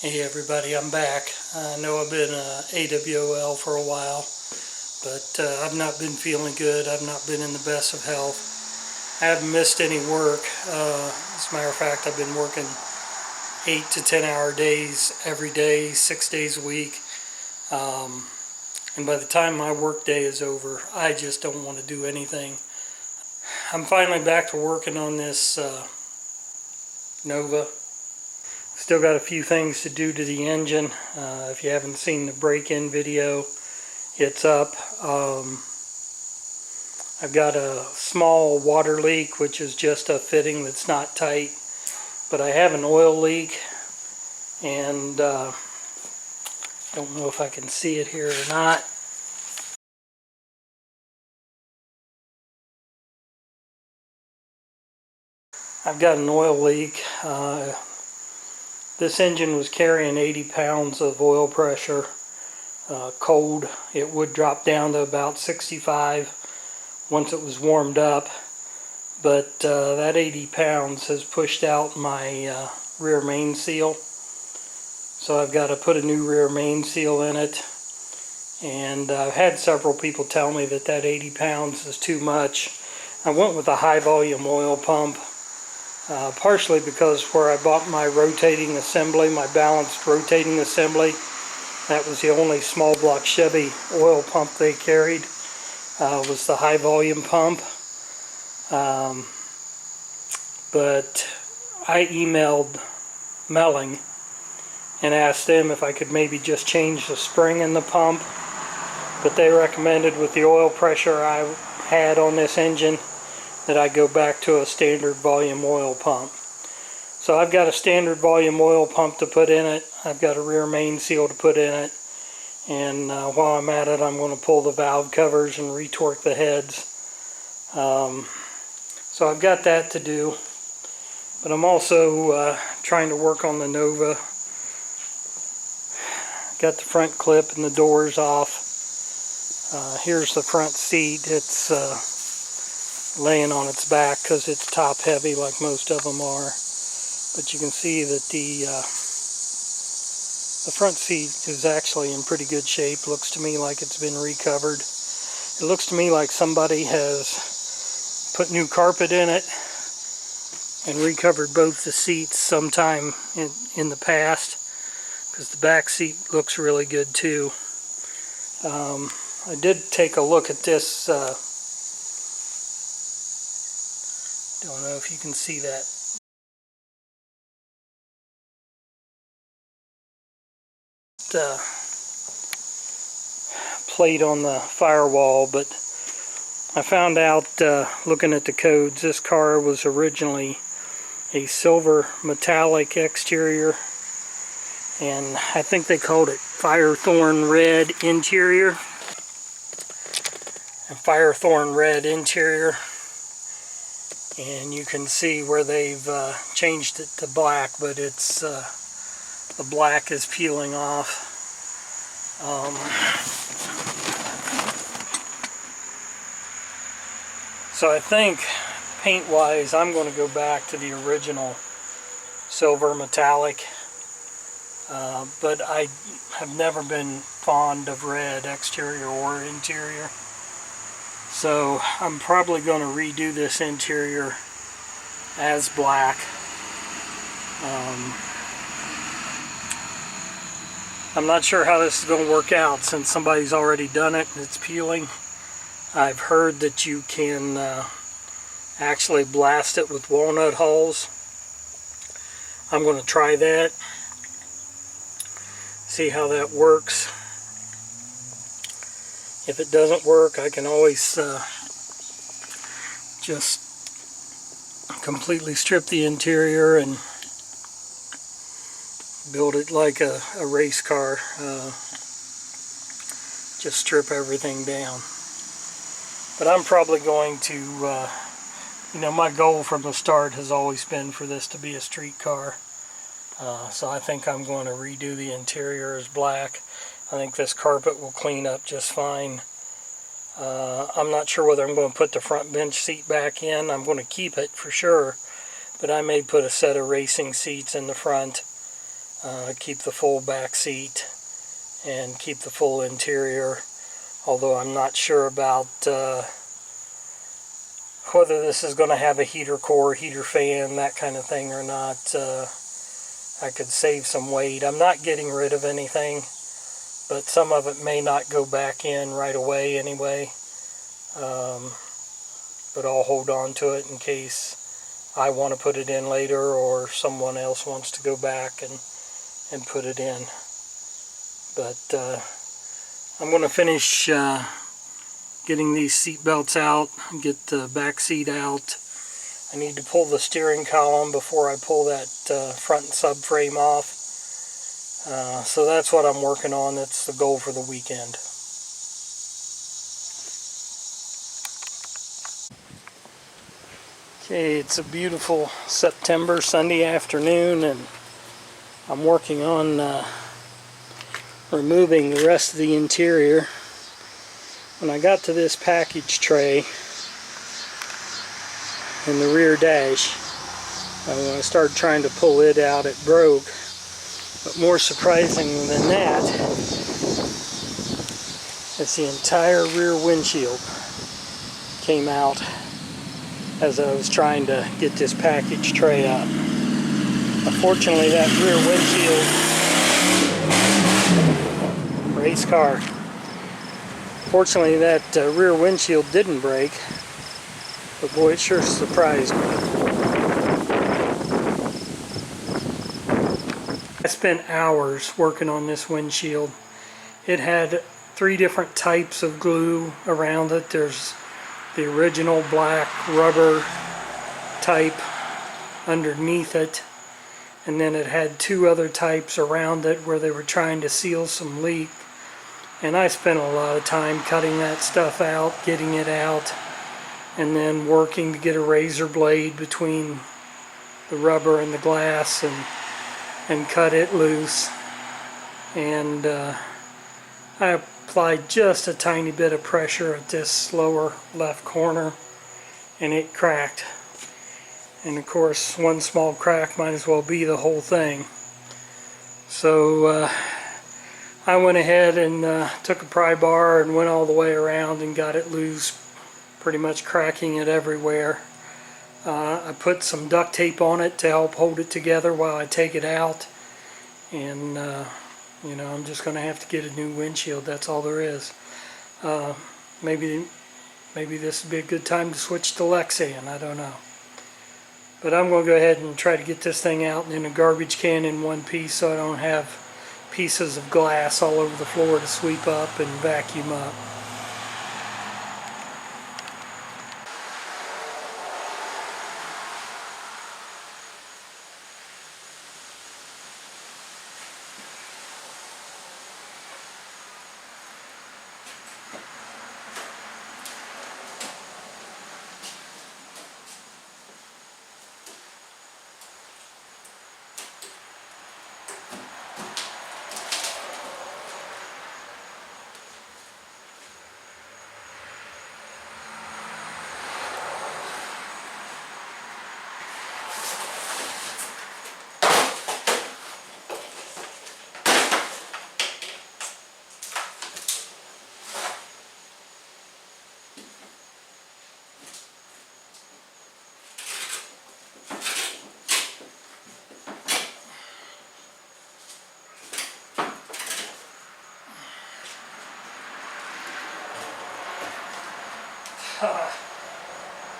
Hey everybody, I'm back. I know I've been AWOL for a while, but I've not been feeling good. I've not been in the best of health. I haven't missed any work. As a matter of fact, I've been working 8 to 10 hour days every day, 6 days a week. And by the time my work day is over, I just don't want to do anything. I'm finally back to working on this Nova. Still got a few things to do to the engine. If you haven't seen the break-in video, it's up. I've got a small water leak, which is just a fitting that's not tight. But I have an oil leak, and don't know if I can see it here or not. I've got an oil leak. This engine was carrying 80 pounds of oil pressure. Cold, it would drop down to about 65 once it was warmed up, but that 80 pounds has pushed out my rear main seal, so I've got to put a new rear main seal in it. And I've had several people tell me that 80 pounds is too much. I went with a high volume oil pump, partially because where I bought my rotating assembly, my balanced rotating assembly, that was the only small block Chevy oil pump they carried, was the high volume pump. But I emailed Melling and asked them if I could maybe just change the spring in the pump, but they recommended, with the oil pressure I had on this engine, that I go back to a standard volume oil pump. So I've got a standard volume oil pump to put in it. I've got a rear main seal to put in it. And while I'm at it, I'm going to pull the valve covers and retorque the heads. So I've got that to do. But I'm also trying to work on the Nova. Got the front clip and the doors off. Here's the front seat. It's laying on its back because it's top heavy like most of them are. But you can see that the front seat is actually in pretty good shape. Looks to me like it's been recovered. It looks to me like somebody has put new carpet in it and recovered both the seats sometime in the past, because the back seat looks really good too. I did take a look at this. Don't know if you can see that. Plate on the firewall, but I found out looking at the codes, this car was originally a silver metallic exterior, and I think they called it Firethorn red interior. And Firethorn red interior, and you can see where they've changed it to black, but it's the black is peeling off. So I think paint wise I'm going to go back to the original silver metallic, but I have never been fond of red exterior or interior, so I'm probably going to redo this interior as black. I'm not sure how this is going to work out since somebody's already done it and it's peeling. I've heard that you can actually blast it with walnut hulls. I'm going to try that, see how that works. If it doesn't work, I can always just completely strip the interior and build it like a race car. Just strip everything down. But I'm probably going to, my goal from the start has always been for this to be a street car. So I think I'm going to redo the interior as black. I think this carpet will clean up just fine. I'm not sure whether I'm going to put the front bench seat back in. I'm going to keep it for sure, but I may put a set of racing seats in the front. keep the full back seat and keep the full interior, although I'm not sure about whether this is going to have a heater core, heater fan, that kind of thing or not. I could save some weight. I'm not getting rid of anything, but some of it may not go back in right away anyway. But I'll hold on to it in case I want to put it in later or someone else wants to go back and put it in. But I'm going to finish getting these seat belts out, get the back seat out. I need to pull the steering column before I pull that front subframe off. So that's what I'm working on. That's the goal for the weekend. Okay, it's a beautiful September Sunday afternoon, and I'm working on removing the rest of the interior. When I got to this package tray in the rear dash, when I started trying to pull it out, it broke. But more surprising than that is the entire rear windshield came out as I was trying to get this package tray up. Unfortunately, that rear windshield, race car. Fortunately, that rear windshield didn't break, but boy, it sure surprised me. I spent hours working on this windshield. It had 3 different types of glue around it. There's the original black rubber type underneath it, and then it had 2 other types around it where they were trying to seal some leak. And I spent a lot of time cutting that stuff out, getting it out, and then working to get a razor blade between the rubber and the glass and cut it loose. And I applied just a tiny bit of pressure at this lower left corner, and it cracked. And of course, one small crack might as well be the whole thing. So I went ahead and took a pry bar and went all the way around and got it loose, pretty much cracking it everywhere. I put some duct tape on it to help hold it together while I take it out. And you know, I'm just going to have to get a new windshield. That's all there is. Maybe this would be a good time to switch to Lexan. I don't know. But I'm going to go ahead and try to get this thing out in a garbage can in one piece so I don't have pieces of glass all over the floor to sweep up and vacuum up.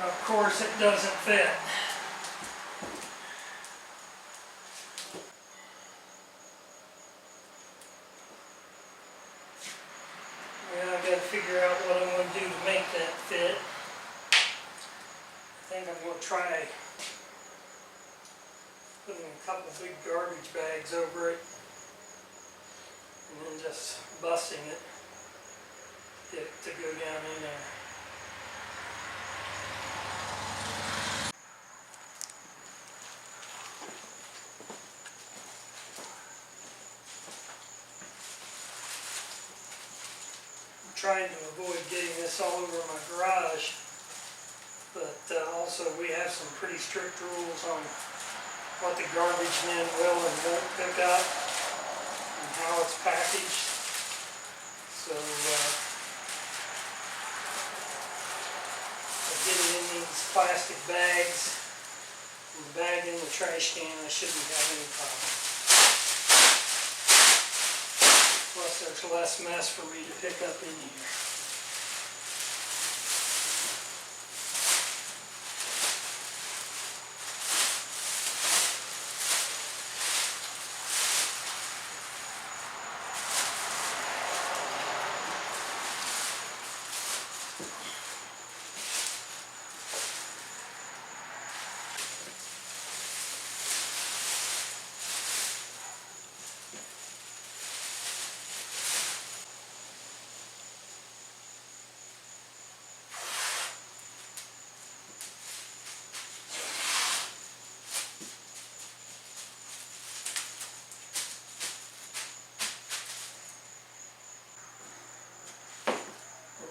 Of course it doesn't fit. Well, I've got to figure out what I'm going to do to make that fit. I think I'm going to try putting a couple big garbage bags over it and then just busting it to go down in there. Trying to avoid getting this all over my garage, but also we have some pretty strict rules on what the garbage men will and won't pick up and how it's packaged. So I get it in these plastic bags, and the bag in the trash can. I shouldn't have any problem. Plus there's less mess for me to pick up in here.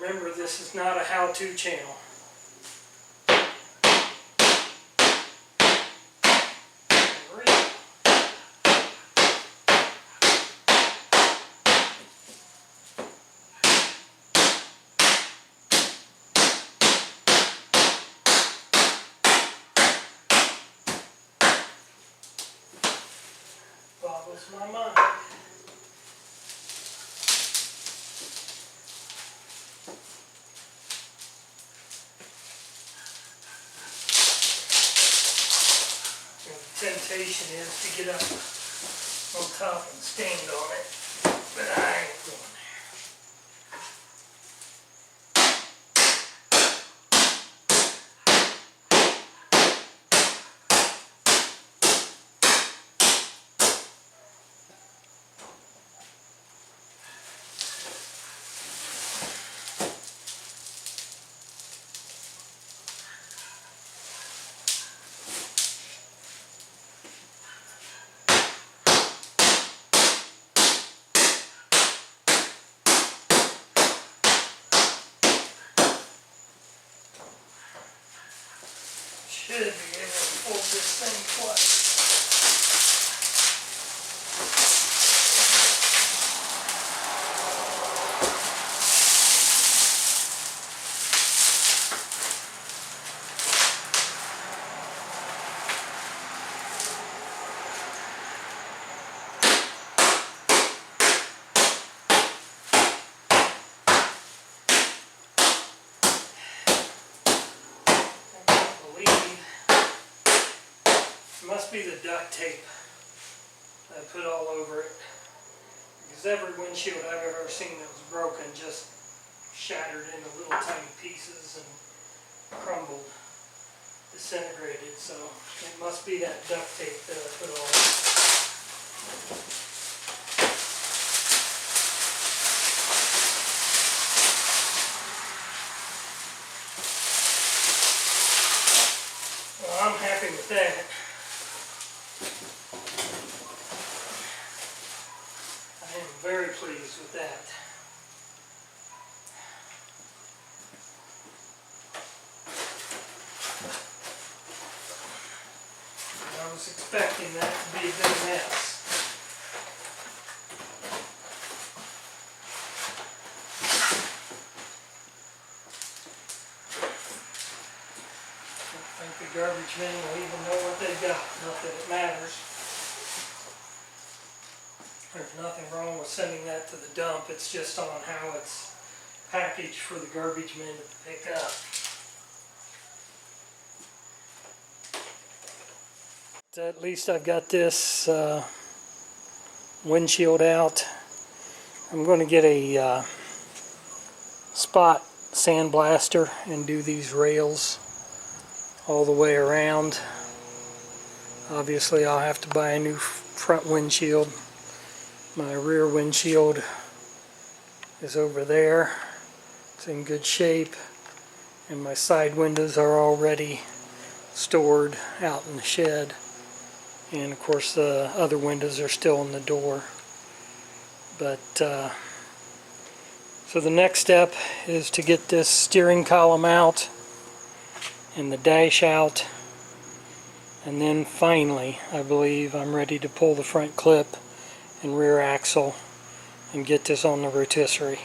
Remember, this is not a how-to channel. Boggles my mind. Temptation is to get up on top and stand on it, but I ain't going there. Should be able to hold this thing flat. Must be the duct tape I put all over it, because every windshield I've ever seen that was broken just shattered into little tiny pieces and crumbled, disintegrated. So it must be that duct tape that I put all over. Well, I'm happy with that. I am very pleased with that. I was expecting that to be a big mess. I don't think the garbage men will even know what they've got. Not that it matters. There's nothing wrong with sending that to the dump. It's just on how it's packaged for the garbage men to pick up. At least I've got this windshield out. I'm going to get a spot sandblaster and do these rails all the way around. Obviously I'll have to buy a new front windshield. My rear windshield is over there. It's in good shape, and my side windows are already stored out in the shed, and of course the other windows are still in the door. But so the next step is to get this steering column out and the dash out, And then finally, I believe I'm ready to pull the front clip and rear axle and get this on the rotisserie.